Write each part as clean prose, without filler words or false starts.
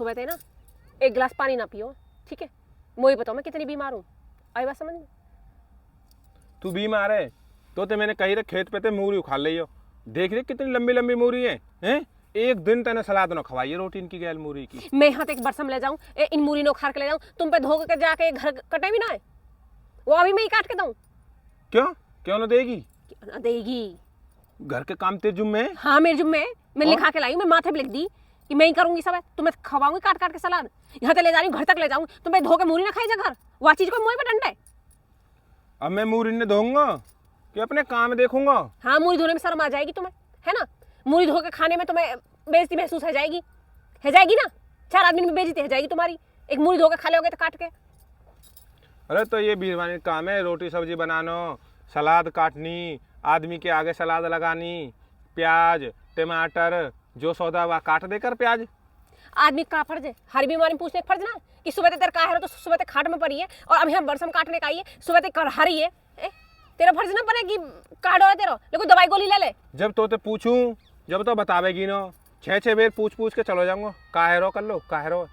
सुबह थे ना एक गिलास पानी ना पियो, ठीक है? मुझे बताओ मैं कितनी बीमार हूँ, आई बात समझ में? तू बीमार है तो मैंने कही रे खेत पे ते मूरी उखाड़ ली हो, देख रही कितनी लंबी लंबी मूरी है, हैं? एक दिन तेने सलाद न खवाई है रोटी इनकी गैल मूरी की। मैं यहाँ एक बरसम ले जाऊँ, इन मूरी नो खार के ले जाऊँ, तुम पे धो के जाके घर कटे भी ना है, वो अभी मैं ही काट के दूँ। क्यों क्यों न देगी? क्यों ना देगी? घर के काम तेरे जुम्मे है। हाँ मेरे जुम्मे है, मैं लिखा के लाई हूँ, मैं माथे पे लिख दी कि मैं ही करूंगी सब है, तुम्हें खवाऊंगी काट काट के सलाद, यहाँ से ले जा रही हूँ घर तक ले जाऊँ, तुम्हें धो के मूरी ना खाई जा घर, वह चीज को मुँह पे डंडा है। अब मैं मूरी ने धोऊंगा कि अपने काम देखूंगा? हाँ मूरी धोने में शर्म आ जाएगी तुम्हें, है ना? मूरी धो के खाने में तुम्हें बेइज्जती महसूस है जाएगी ना? 4 आदमी में बेइज्जती है जाएगी तुम्हारी, एक मूरी धो के खा लोगे तो काट के। अरे तो ये बीरवानी काम है, रोटी सब्जी बनाना, सलाद काटनी, आदमी के आगे सलाद लगानी, प्याज टमाटर जो सौदा वह काट देकर प्याज। आदमी का फर्ज है, हर बीमारी में पूछने का फर्ज ना कि सुबह तेरे का है तो सुबह ते खाट में पड़ी है और अब हम बरसम काटने का आई है, सुबह ते कर हरी है, तेरा फर्ज ना पड़े कि काट हो तेरा, लेकिन दवाई गोली ले ले। जब तो पूछूं जब तो बतावेगी ना, 6 बेर पूछ के चलो जाऊंगा, काहेरो कर लो काहेरो।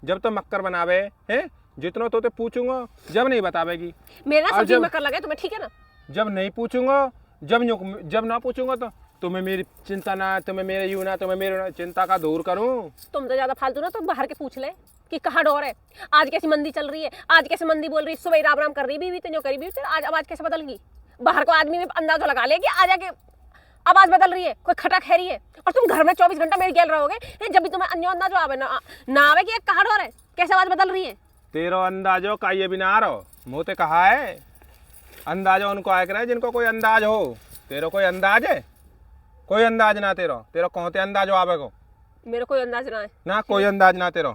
जब तो मक्कर बनावे है जितना तो पूछूंगा, जब नहीं बतावेगी। मेरा ना सब्जी में कर लगे तुम्हें, ठीक है ना? जब नहीं पूछूंगा, जब ना पूछूंगा तो तुम्हें मेरी चिंता ना, तुम्हें मेरे यूं ना, तुम्हें मेरे चिंता का दूर करूं। तुम तो ज्यादा फालतू ना, तो बाहर के पूछ ले कि कहाँ डोर है, आज कैसी मंदी चल रही है, आज कैसे मंदी बोल रही है, सुबह राम राम कर रही बीवी तो करी बीवी, आज आवाज कैसे बदल गई? बाहर को आदमी में अंदाजा लगा ले कि आज आके आवाज बदल रही है, कोई खटा खैरी है, और तुम घर में 24 घंटा मेरे गेल रहोगे, जब भी तुम्हें अन्य अंदाजो आवे ना आवे कि कहाँ डोर है, कैसे आवाज बदल रही है? तेरा अंदाजो का ये भी ना रहो, मोते कहा है अंदाजो उनको आया करे जिनको कोई अंदाज हो। तेरा कोई अंदाज है? कोई अंदाज ना तेरा कहते अंदाजो आवे को? मेरे कोई अंदाज ना है ना, कोई अंदाज ना तेरा।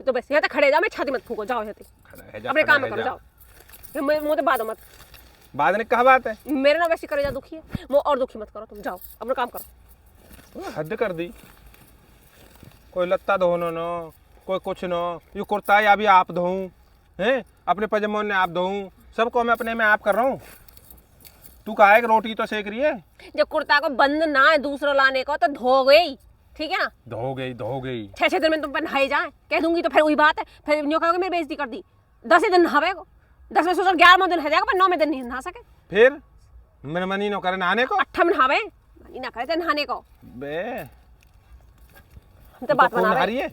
तो बस यहाँ तक खड़े जाओ, मैं छाती मत फूको, जाओ यहाँ तक अपने काम में करो, जाओ मुझे बाद मत। बाद में क्या बात है? मेरे ना वैसे करे जा दुखी है, मुझे और दुखी मत करो, तुम जाओ अपना काम करो। हद कर दी, कोई लत्ता धोनो न, कोई कुछ न, ये कुर्ता या भी आप धोऊं हैं, अपने पजामों ने आप धोऊं, सबको मैं अपने में आप कर रहा हूँ। तू कहा है कि रोटी तो सेक रही है? जब कुर्ता को बंद ना है दूसरा लाने को तो धो गई, ठीक है ना? धो गई 6 दिन में तुम पर नहाई जाए कह दूंगी तो फिर वही बात है, फिर न्यों कहोगे मेरी बेइज्जती कर दी। 10 ही दिन नहावे को, 10 में सोचो 11वां दिन है जाएगा, पर 9वें दिन नहीं नहा सके, फिर मेरे मनी न करे नहाने को, 8 में नहावे, मनी ना करे थे नहाने को। बे हम तो बात बना रही है,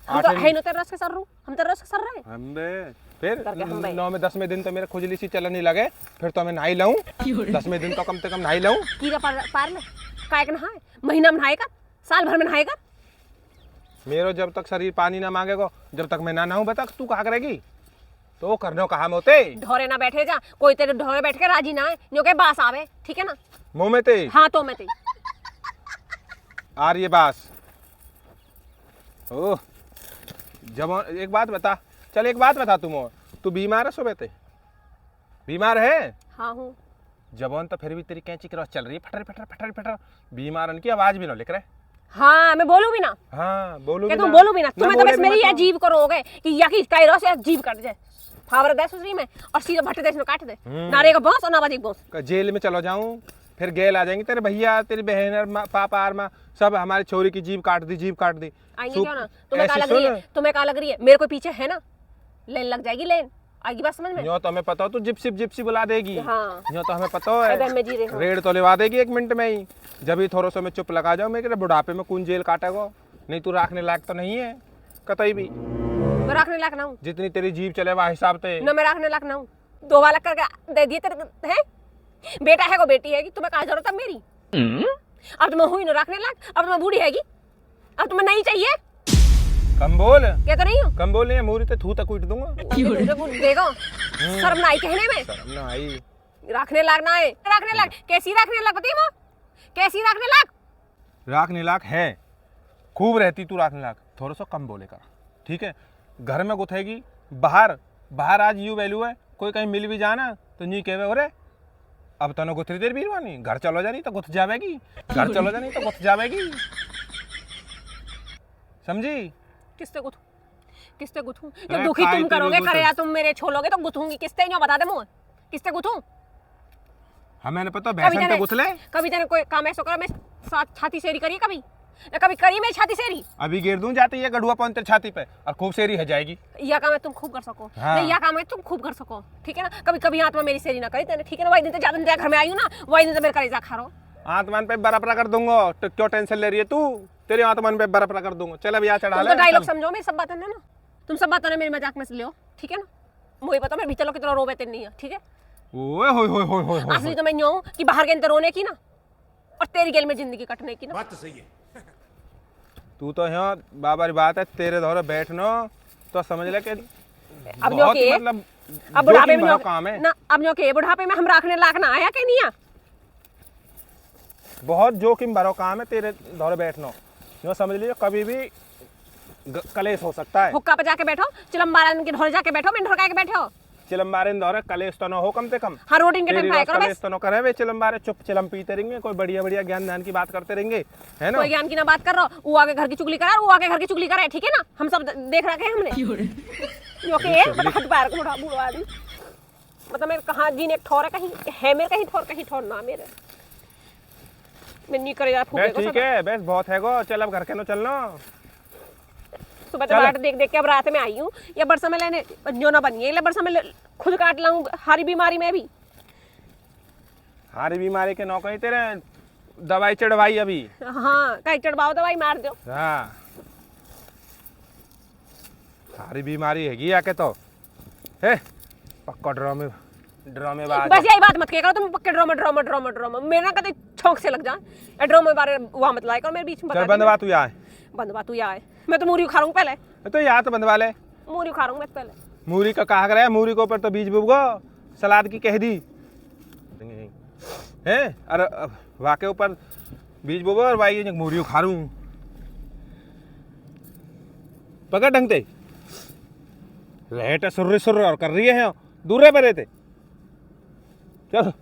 हम तो है नो तेरे रस के सर रू, हम तेरे रस के सर रहे हम बे। फिर 9 में 10वें दिन तो मेरे खुजली सी चलने लगे, फिर तो मैं नहाई लाऊं, 10वें दिन तो कम से कम नहाई लाऊं। कीड़ा पार में काय के नहाए, महीना में नहाएगा, साल भर में नहाएगा? मेरो जब तक शरीर पानी ना मांगेगा, जब तक मैं ना नहाऊं, बता तू कहा करेगी? तो करने कहा मोते ढोरे ना बैठे जा, कोई तेरे ढोरे बैठ के राजी ना है, न्यों के बास आवे, ठीक है ना? मुंह में ते हाँ तो मैं ते आ रही है बास। ओह जब एक बात बता, चल एक बात बता, तू बीमार है? सुबह ते बीमार है? हाँ हूँ। जबान तो फिर भी तेरी कैंची क्रॉस चल रही है, फटर बीमार की आवाज भी ना लिख रहे। हाँ मैं बोलूँ भी ना? हाँ बोलू क्या तुम बोलू भी ना? तुम्हें तो बस मेरी अजीब करोगे कि या कि काई रस अजीब कर दे, फावर दे सुसरी में और सीधा भट्टे देश में काट दे, नारे का बांस और ना बाजी बांस। जेल में चलो जाऊं, फिर गेल आ जाएंगे तेरे भैया, तेरी बहन और पापा और माँ, सब हमारी छोरी की जीभ काट दी। आएंगे क्यों ना? तुम्हें क्या लग रही है? मेरे को पीछे है ना, लेन लग जाएगी, लेन आएगी, बात समझ में? यो तो हमें पता हो, तू जिप्सी बुला देगी। हाँ। यो तो हमें पता है, रेड तो लेवा देगी 1 मिनट में ही। जब ही थोड़ा सा मैं चुप लगा जाऊं, मैं बुढ़ापे में कौन जेल काटेगा? नहीं तू रखने लायक तो नहीं है कतई भी। मैं रखने लायक ना हूँ, जितनी तेरी जीभ चले वह हिसाब से ना मैं रखने लायक ना हूँ। 2 वाला करके दे दिए तेरे है, बेटा है को बेटी है कि तुम्हें कहा जरूरत है मेरी? अब तुम्हें हुई ना रखने लायक, अब तुम्हें बूढ़ी हैगी, अब तुम्हें नहीं चाहिए। कम बोल, क्या तो नहीं हो? कम बोल नहीं, मूरी तो थू तक कूट दूंगा। देखो शर्म ना आई कहने में, शर्म ना आई, रखने लायक ना है, रखने लायक कैसी रखने लायक बताइए माँ, कैसी रखने लायक? रखने लायक है, खूब रहती तू रखने लायक, थोड़ा सा कम बोलेगा, ठीक है? घर में गुथेगी, बाहर आज यू वैल्यू है, कोई कहीं मिल भी जाना तो नहीं कहे अरे अब तो गुथरी देर बीरवानी, घर चलो जानी तो गुथ जावेगी, घर चलो जानी तो गुथ जावेगी, समझी? किससे गुथूं? जब दुखी तुम करोगे करे या तुम मेरे छोलोगे तो गुथूंगी किससे? न्यों बता दे मुझे, किससे गुथूं? हमें पता भैंसन पे गुथ ले। कभी तेने कोई काम ऐसा करा मैं छाती सेरी करी कभी? ना कभी करी मेरी छाती सेरी। अभी गिर दूं जाती है गढ़ुआ पौन तेरी छाती पे और खूब सेरी है जाएगी। यह काम है तुम खूब कर सको। हाँ। नहीं, यह काम है तुम खूब कर सको, ठीक है ना। कभी कभी आत्मा मेरी सेरी ना करी तेने, ठीक है ना। वही दिन तो ज्यादा तेरे घर में आई हूँ ना, वही दिन तो मेरे कलेजा खा रहो। आत्मान पे बर्फ रगड़ दूंगा तो क्यों टेंशन ले रही है तू? तेरे आत्मान पे बर्फ रगड़ दूंगा। चल अब यहाँ चढ़ा तुम ले। तो डायलॉग चल। समझो मेरी सब बातें ना, तुम सब बातों ने मेरी मजाक में ले, ठीक है ना। मुझे पता मैं भीतर कितना रोवे तेरे नहीं है, ठीक है। ओए होए होए होए होए होए। असली तो मैं यूं हूं कि बाहर के अंदर रोने की ना, और तेरी गेल में जिंदगी कटने की ना। बात तो सही है। तू तो यहाँ बाबर बात है तेरे दौरे बैठनो तो समझ ले कि अब जो बहुत के मतलब अब बुढ़ापे में जोखिम भरा काम है। ना, अब जो के बुढ़ापे में हम रखने लायक ना आया कि नहीं आ। बहुत जोखिम भरा काम है तेरे दौरे बैठनो। जो समझ लीजिए कभी भी कलेश हो सकता है। हुक्का पे जाके बैठो, चिलम्बारन के ढोल जाके बैठो, मैं ढोल के बैठो। चिलम्बारे दौरे कलेश तो न हो कम से कम। हाँ, रोटी के तेरी टाइम खाया रोज करो कलेश बस। तो न करे वे चिलम्बारे चुप चिलम पीते रहेंगे, कोई बढ़िया बढ़िया ज्ञान ध्यान की बात करते रहेंगे, है ना। कोई ज्ञान की ना बात कर रहा हो, वो आगे घर की चुगली करा, वो आगे घर की चुगली करे, ठीक है ना। हम सब देख रखे हैं हमने। जो के बड़ा हद पैर का बूढ़ा बूढ़ा आदमी, मतलब मेरे कहाँ जीन एक ठौर है, कहीं है मेरे, कहीं ठौर ना मेरे। मैं नहीं करे जा फूके बस को ठीक सब। है, बस बहुत है गो। चल अब घर के नो चलना। सुबह तो बाट देख देख के अब रात में आई हूँ, या बरसा में लेने जो ना बनिए, बरसा में खुद काट लाऊं हारी बीमारी में भी। हारी बीमारी के नौकरी तेरे दवाई चढ़वाई अभी। हाँ, कहीं चढ़वाओ दवाई मार दो। हाँ, हारी बीमारी हैगी आके तो है पक्का ड्रामेबाज। बस यही बात मत किया करो तुम, पक्के ड्रामा मेरे ना कभी छौंक से लग जाए। ड्रामे बारे वहां मत लाया करो मेरे बीच में। चल बंदवा तू यहाँ बंदवा तू यहाँ है, मैं तो मूरी खा रहा हूँ पहले। तो यहाँ तो बंदवा ले। मूरी खा रहा हूँ मैं पहले। मूरी का कहा करे, मूरी के ऊपर तो बीज बुबगो सलाद की कह दी है। अरे वाके ऊपर बीज बुबो और वाई मूरी खा रू पकड़ ढंगते रहते सुर्र सुर्र और कर रही है दूर पे रहते। चल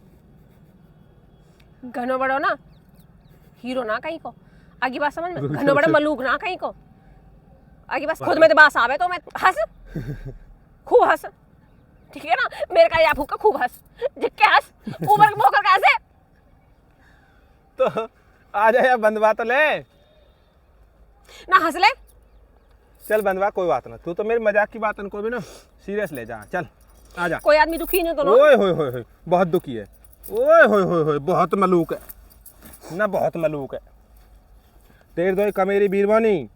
घनो बड़ो ना हीरो ना कहीं को, आगे बात समझ में। घनो बड़ो मलूक ना कहीं को, आगे बस खुद में तो बात आवे तो मैं हंस, खूब हंस, ठीक है ना। मेरे का या फूका खूब हंस, जिक्के हंस ऊपर मोकर कैसे। तो आ जा बंदवा तो ले ना हंस ले। चल बंदवा कोई बात ना, तू तो मेरी मजाक की बात को भी ना सीरियस ले जा। चल आ जा। कोई आदमी दुखी नहीं तो ना। ओए होए होए होए बहुत दुखी है। ओए होए होए होए बहुत मलूक है ना, बहुत मलूक है। तेरे दो कमेरी बीरवानी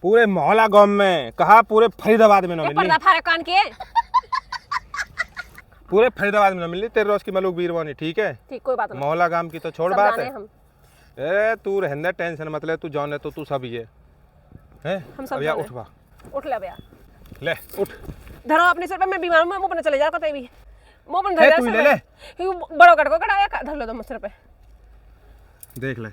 पूरे मोहल्ला गांव में कहा, पूरे फरीदाबाद में ना मिली, पर्दा फाड़े कान के। पूरे फरीदाबाद में ना मिली तेरे रोज की मलूक बीरवानी, ठीक है। ठीक, कोई बात नहीं, मोहल्ला गांव की तो छोड़ सब बात जाने है। हम। ए तू रहने टेंशन मत ले, तू जाने तो तू सब ये है। हम सब अब या जाने। उठवा उठ ले भैया, ले उठ। धरो अपने सिर पे, मैं बीमार हूँ, मैं मुंह पर चले जा कतई भी। मुंह पर है धर तू जा ले ले। बड़ो कट को कटाया धर लो तुम सिर पे। देख ले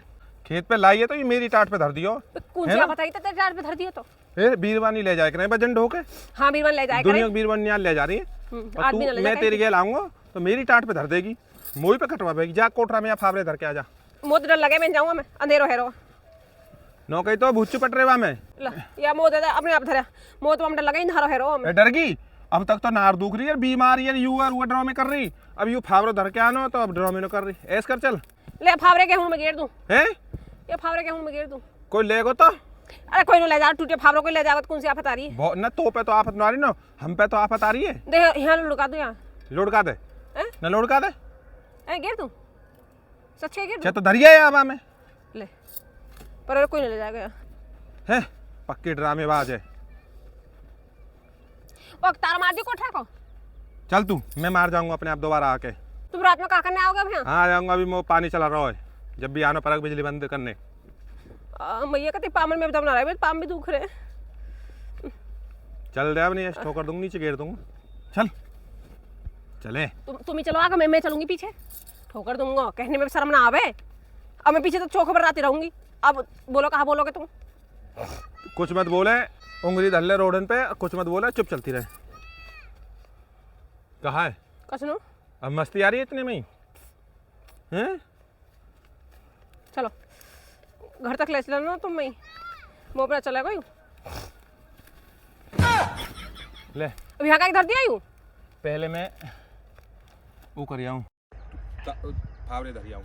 खेत पे लाई है तो ये मेरी टाट पे धर दियो। कौन है सी ना? बताई तो तेरे टाट पे धर दियो तो। ए बीरवानी ले जाए करे वजन ढोके, हाँ, बीरवन ले जाएगा। दुनिया की बीरवानी यहाँ ले जा रही है। और आदमी तू ना ले मैं जाए तेरी गेल आऊंगा तो मेरी टाट पे धर देगी, मोई पे कटवा देगी। जा कोटरा में या फावरे धर के आ जा। मोत डर लगे मैं जाऊंगा, मैं अंधेरो हेरो नौकरी तो भूच पट रेवा में ला या मोत दे अपने आप धरा। मोत हम डर लगे धारो हेरो हम। डर गई। अब तक तो नार दुख रही है, बीमार है, यू और वो ड्रामे कर रही। अब यू फावरो धर के आनो तो अब ड्रामे न कर रही। ऐस कर चल ले फावरे के हूं मैं घेर दूं, है। ये फावरे के हूं मैं घेर दूं। कोई लेगो तो अरे कोई न ले जा, टूटे फावरों को ले जावत कौन सी आफत आ रही है। न तो पे तो आफत ना आ रही ना, हम पे तो आफत आ रही है। दे यहाँ लुढ़का दूं, यहाँ लुढ़का दे हैं? न लुढ़का दे। घेर दूं, सच के घेर अच्छा दूं। तो धरिया है आबा में ले पर कोई न ले जाएगा यहाँ। है, पक्की ड्रामेबाज है। वो तार मार दी कोठा को। चल तू, मैं मार जाऊंगा अपने आप दोबारा आके। तुम रात में क्या करने आओगे अब यहाँ? हाँ आ जाऊंगा, अभी मैं पानी चला रहा है, जब भी आना पड़ेगा बिजली बंद करने। मैया कहते पामन में बना रहा है, पाम भी दुख रहे। चल दे, अब नहीं ठोकर दूंगा, नीचे गिर दूंगा। चल चले। तुम ही चलो आगे, मैं चलूंगी पीछे। ठोकर दूंगा, कहने में शर्म ना आवे। अब मैं पीछे तो चौक पर आती रहूंगी। अब बोलो कहाँ बोलोगे तुम? कुछ मत बोले, उंगली धर ले रोडन पे, कुछ मत बोले, चुप चलती रहे। कहाँ है? कसनो अब मस्ती आ रही है इतने में ही हैं? चलो घर तक ले चलो ना तुम। मैं मोपरा चला गई ले अब यहाँ का धर दिया हूँ। पहले मैं वो कर आऊँ, फावड़े धर आऊँ।